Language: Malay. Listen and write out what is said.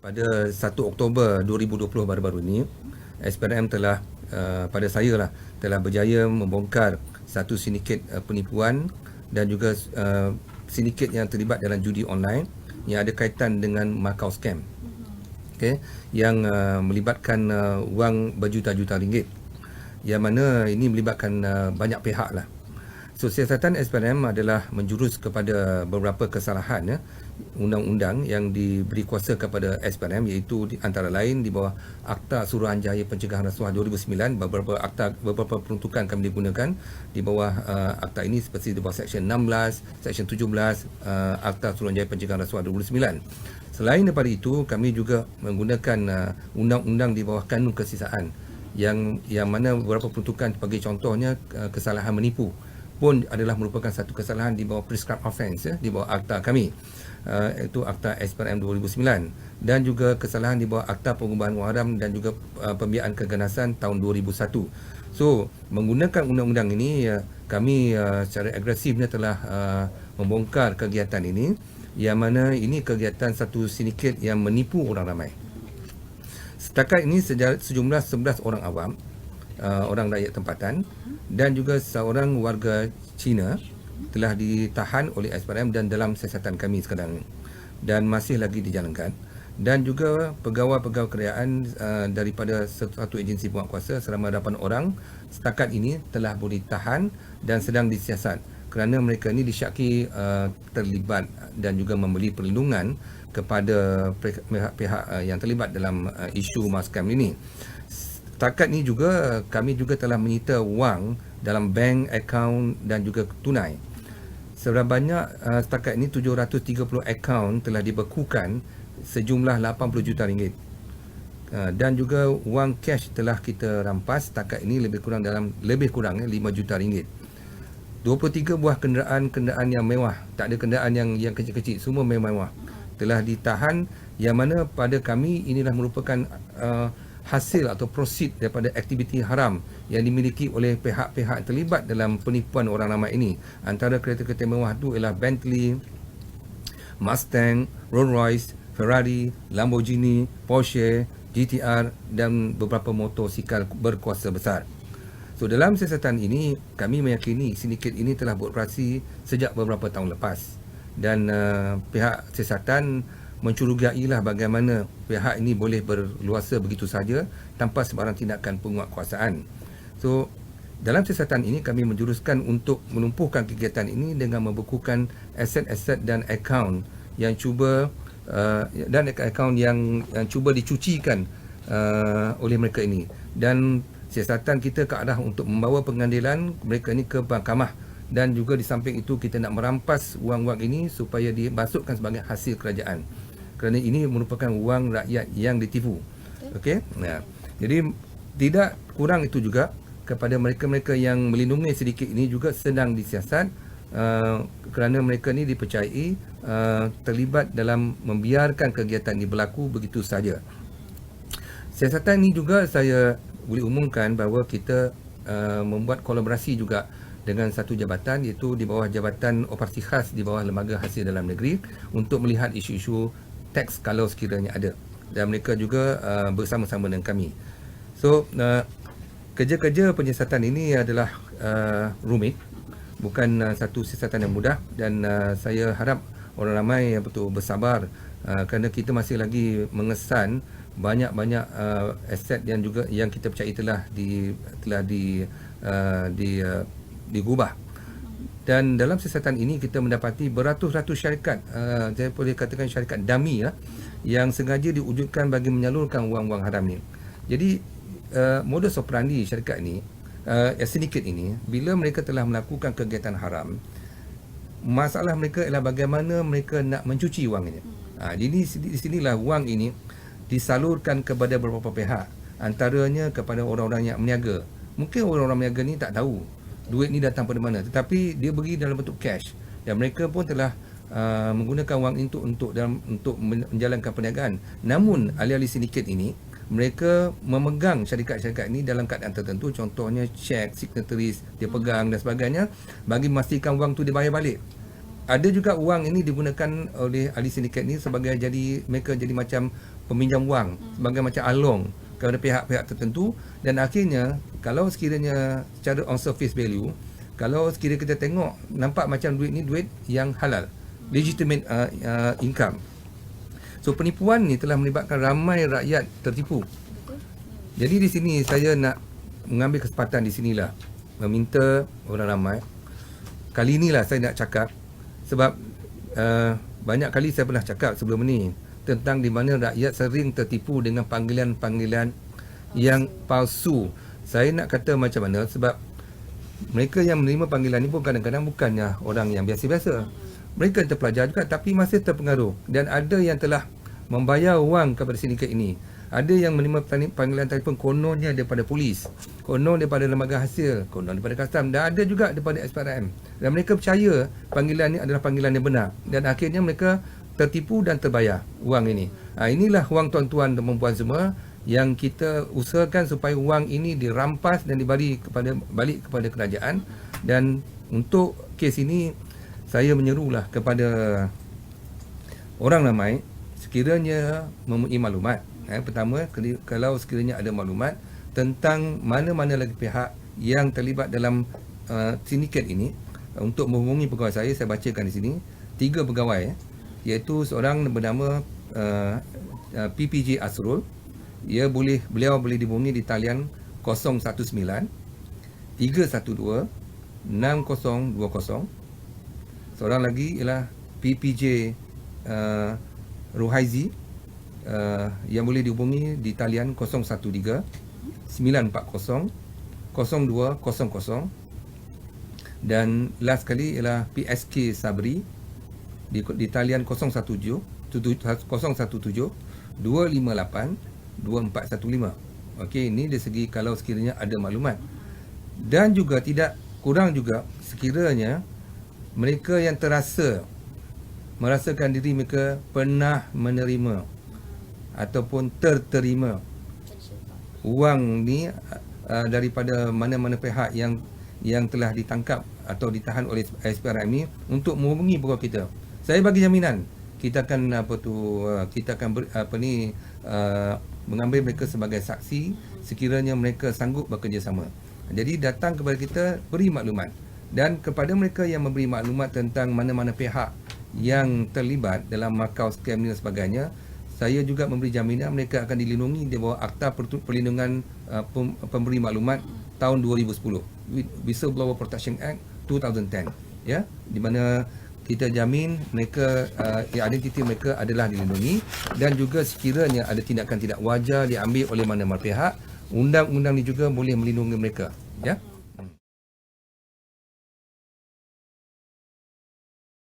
Pada 1 Oktober 2020 baru-baru ini, SPRM telah pada saya lah telah berjaya membongkar satu sindiket penipuan dan juga sindiket yang terlibat dalam judi online yang ada kaitan dengan Macau Scam. Okay, yang melibatkan wang berjuta-juta ringgit. Yang mana ini melibatkan banyak pihak lah. So, siasatan SPRM adalah menjurus kepada beberapa kesalahan undang-undang yang diberi kuasa kepada SPRM, iaitu antara lain di bawah Akta Suruhanjaya Pencegahan Rasuah 2009, beberapa peruntukan kami digunakan di bawah akta ini seperti di bawah Seksyen 16, Seksyen 17 Akta Suruhanjaya Pencegahan Rasuah 2009. Selain daripada itu, kami juga menggunakan undang-undang di bawah Kanun Kesisaan yang mana beberapa peruntukan sebagai contohnya kesalahan menipu pun adalah merupakan satu kesalahan di bawah prescribed offence di bawah akta kami, iaitu akta SPRM 2009, dan juga kesalahan di bawah akta pengubahan wang haram dan juga pembiayaan keganasan tahun 2001. So, menggunakan undang-undang ini, kami secara agresifnya telah membongkar kegiatan ini, yang mana ini kegiatan satu sindiket yang menipu orang ramai. Setakat ini sejumlah 11 orang awam, orang rakyat tempatan dan juga seorang warga Cina telah ditahan oleh SPRM dan dalam siasatan kami sekarang ini, dan masih lagi dijalankan. Dan juga pegawai-pegawai kerajaan daripada satu agensi penguatkuasa selama 8 orang setakat ini telah boleh ditahan dan sedang disiasat kerana mereka ini disyaki terlibat dan juga memberi perlindungan kepada pihak-pihak yang terlibat dalam isu Macau ini. Setakat ini juga kami juga telah menyita wang dalam bank, akaun dan juga tunai. Sebanyak setakat ini 730 akaun telah dibekukan sejumlah 80 juta ringgit. Dan juga wang cash telah kita rampas setakat ini lebih kurang 5 juta ringgit. 23 buah kenderaan yang mewah, tak ada kenderaan yang kecil-kecil, semua mewah, telah ditahan, yang mana pada kami inilah merupakan hasil atau proceed daripada aktiviti haram yang dimiliki oleh pihak-pihak terlibat dalam penipuan orang ramai ini. Antara kereta-kereta mewah itu ialah Bentley, Mustang, Rolls Royce, Ferrari, Lamborghini, Porsche, GTR dan beberapa motosikal berkuasa besar. So, dalam siasatan ini, kami meyakini sindiket ini telah beroperasi sejak beberapa tahun lepas, dan pihak siasatan mencurigailah bagaimana pihak ini boleh berluasa begitu saja tanpa sebarang tindakan penguatkuasaan. So, dalam siasatan ini kami menjuruskan untuk melumpuhkan kegiatan ini dengan membekukan aset-aset dan akaun yang cuba cuba dicucikan oleh mereka ini, dan siasatan kita ke arah untuk membawa pengadilan mereka ini ke mahkamah, dan juga di samping itu kita nak merampas wang-wang ini supaya dimasukkan sebagai hasil kerajaan, kerana ini merupakan wang rakyat yang ditipu. Okey. Nah, jadi tidak kurang itu juga kepada mereka-mereka yang melindungi sindiket ini juga sedang disiasat kerana mereka ni dipercayai terlibat dalam membiarkan kegiatan ini berlaku begitu saja. Siasatan ini juga saya boleh umumkan bahawa kita membuat kolaborasi juga dengan satu jabatan, iaitu di bawah Jabatan Operasi Khas di bawah Lembaga Hasil Dalam Negeri, untuk melihat isu-isu teks kalau sekiranya ada, dan mereka juga bersama-sama dengan kami. So, kerja-kerja penyiasatan ini adalah rumit, bukan satu siasatan yang mudah, dan saya harap orang ramai yang betul bersabar kerana kita masih lagi mengesan banyak-banyak aset yang juga yang kita percayai telah digubah. Dan dalam siasatan ini kita mendapati beratus-ratus syarikat, saya boleh katakan syarikat dummy yang sengaja diwujudkan bagi menyalurkan wang-wang haram ni. Jadi modus operandi syarikat ni, sindiket ini, bila mereka telah melakukan kegiatan haram, masalah mereka ialah bagaimana mereka nak mencuci wang ini. Jadi di sinilah wang ini disalurkan kepada beberapa pihak, antaranya kepada orang-orang yang meniaga. Mungkin orang-orang meniaga ni tak tahu duit ni datang pada mana, tetapi dia beri dalam bentuk cash, dan mereka pun telah menggunakan wang itu untuk menjalankan perniagaan. Namun ahli-ahli sindiket ini, mereka memegang syarikat-syarikat ini dalam keadaan tertentu, contohnya cek, signatories dia pegang dan sebagainya, bagi memastikan wang tu dibayar balik. Ada juga wang ini digunakan oleh ahli sindiket ini sebagai mereka jadi macam peminjam wang sebagai macam along kepada pihak-pihak tertentu, dan akhirnya kalau sekiranya secara on surface value, kalau sekiranya kita tengok nampak macam duit ni duit yang halal, legitimate income. So penipuan ni telah melibatkan ramai rakyat tertipu. Jadi di sini saya nak mengambil kesempatan di sinilah meminta orang ramai. Kali inilah saya nak cakap, sebab banyak kali saya pernah cakap sebelum ni tentang di mana rakyat sering tertipu dengan panggilan-panggilan yang palsu. Saya nak kata macam mana, sebab mereka yang menerima panggilan ni pun kadang-kadang bukannya orang yang biasa-biasa. Mereka terpelajar juga tapi masih terpengaruh, dan ada yang telah membayar wang kepada sindiket ini. Ada yang menerima panggilan telefon kononnya daripada polis, konon daripada lembaga hasil, konon daripada custom, dan ada juga daripada SPRM. Dan mereka percaya panggilan ini adalah panggilan yang benar, dan akhirnya mereka tertipu dan terbayar wang ini. Inilah wang tuan-tuan dan puan semua yang kita usahakan supaya wang ini dirampas dan balik kepada kerajaan. Dan untuk kes ini saya menyerulah kepada orang ramai, sekiranya mempunyai maklumat. Pertama, kalau sekiranya ada maklumat tentang mana-mana lagi pihak yang terlibat dalam sindiket ini, untuk menghubungi pegawai saya bacakan di sini 3 pegawai, iaitu seorang bernama PPJ Asrul. Beliau boleh dihubungi di talian 019 312 6020. Seorang lagi ialah PPJ Ruhaizi, yang boleh dihubungi di talian 013 940 0200. Dan last kali ialah PSK Sabri di talian 017 258 2415. Okey, ini dari segi kalau sekiranya ada maklumat. Dan juga tidak kurang juga sekiranya mereka yang merasakan diri mereka pernah menerima ataupun terima wang ni daripada mana-mana pihak yang telah ditangkap atau ditahan oleh SPRM ni, untuk menghubungi pegawai kita. Saya bagi jaminan kita akan mengambil mereka sebagai saksi sekiranya mereka sanggup bekerjasama. Jadi datang kepada kita, beri maklumat, dan kepada mereka yang memberi maklumat tentang mana-mana pihak yang terlibat dalam makau scam ni dan sebagainya, saya juga memberi jaminan mereka akan dilindungi di bawah Akta Perlindungan Pemberi Maklumat tahun 2010, Whistleblower Protection Act 2010, ya, di mana kita jamin mereka identiti mereka adalah dilindungi. Dan juga sekiranya ada tindakan tidak wajar diambil oleh mana-mana pihak, undang-undang ni juga boleh melindungi mereka, ya.